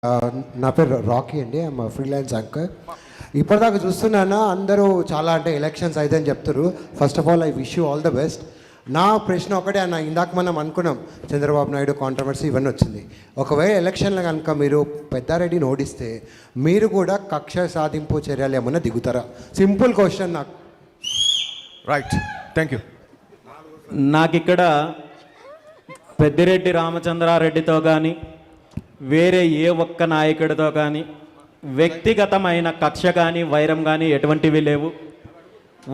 నా పేరు రాకీ అండి. I'm freelance anchor. ఇప్పటిదాకా చూస్తున్నాను అందరూ చాలా అంటే ఎలక్షన్స్ అయితే అని చెప్తారు. First of all I wish you all the best. నా ప్రశ్న ఒకటే అన్న, ఇందాక మనం అనుకున్నాం చంద్రబాబు నాయుడు కాంట్రవర్సీ ఇవన్నీ వచ్చింది. ఒకవేళ ఎలక్షన్లో కనుక మీరు పెద్దారెడ్డిని ఓడిస్తే మీరు కూడా కక్ష సాధింపు చర్యలు ఏమన్నా దిగుతారా? సింపుల్ క్వశ్చన్ నాకు. Right, thank you. నాకు ఇక్కడ పెద్దిరెడ్డి రామచంద్రారెడ్డితో కానీ వేరే ఏ ఒక్క నాయకుడితో కానీ వ్యక్తిగతమైన కక్ష కానీ వైరం కానీ ఎటువంటివి లేవు.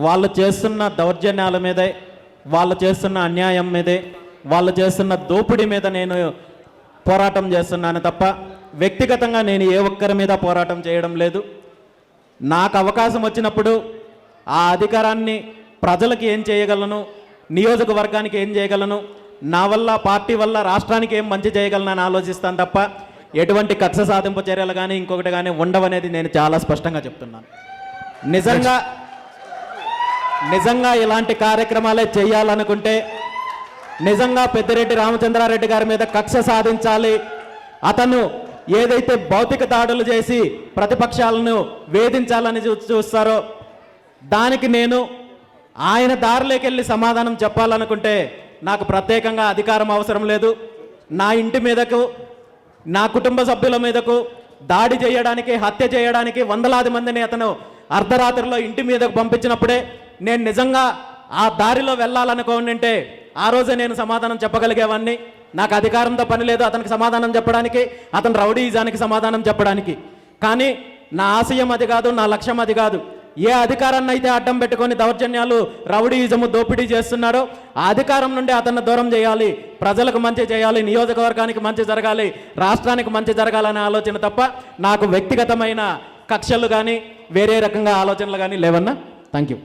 వాళ్ళు చేస్తున్న దౌర్జన్యాల మీదే, వాళ్ళు చేస్తున్న అన్యాయం మీదే, వాళ్ళు చేస్తున్న దోపిడీ మీద నేను పోరాటం చేస్తున్నాను తప్ప వ్యక్తిగతంగా నేను ఏ ఒక్కరి మీద పోరాటం చేయడం లేదు. నాకు అవకాశం వచ్చినప్పుడు ఆ అధికారాన్ని ప్రజలకు ఏం చేయగలను, నియోజకవర్గానికి ఏం చేయగలను, నా వల్ల పార్టీ వల్ల రాష్ట్రానికి ఏం మంచి చేయగలనని ఆలోచిస్తాను తప్ప ఎటువంటి కక్ష సాధింపు చర్యలు కానీ ఇంకొకటి కానీ ఉండవనేది నేను చాలా స్పష్టంగా చెప్తున్నాను. నిజంగా ఇలాంటి కార్యక్రమాలే చేయాలనుకుంటే, నిజంగా పెద్దిరెడ్డి రామచంద్రారెడ్డి గారి మీద కక్ష సాధించాలి, అతను ఏదైతే భౌతిక దాడులు చేసి ప్రతిపక్షాలను వేధించాలని చూస్తారో దానికి నేను ఆయన దారిలోకి వెళ్ళి సమాధానం చెప్పాలనుకుంటే నాకు ప్రత్యేకంగా అధికారం అవసరం లేదు. నా ఇంటి మీదకు, నా కుటుంబ సభ్యుల మీదకు దాడి చేయడానికి, హత్య చేయడానికి వందలాది మందిని అతను అర్ధరాత్రిలో ఇంటి మీదకు పంపించినప్పుడే నేను నిజంగా ఆ దారిలో వెళ్ళాలనుకోండి ఆ రోజే నేను సమాధానం చెప్పగలిగేవాడిని. నాకు అధికారంతో పని లేదు అతనికి సమాధానం చెప్పడానికి, అతను రౌడీజానికి సమాధానం చెప్పడానికి. కానీ నా ఆశయం అది కాదు, నా లక్ష్యం అది కాదు. ఏ అధికారాన్ని అయితే అడ్డం పెట్టుకొని దౌర్జన్యాలు, రౌడీయిజము, దోపిడీ చేస్తున్నారో ఆ అధికారం నుండి అతన్ని దూరం చేయాలి, ప్రజలకు మంచి చేయాలి, నియోజకవర్గానికి మంచి జరగాలి, రాష్ట్రానికి మంచి జరగాలనే ఆలోచన తప్ప నాకు వ్యక్తిగతమైన కక్షలు కానీ వేరే రకంగా ఆలోచనలు కానీ లేవన్నా. Thank you.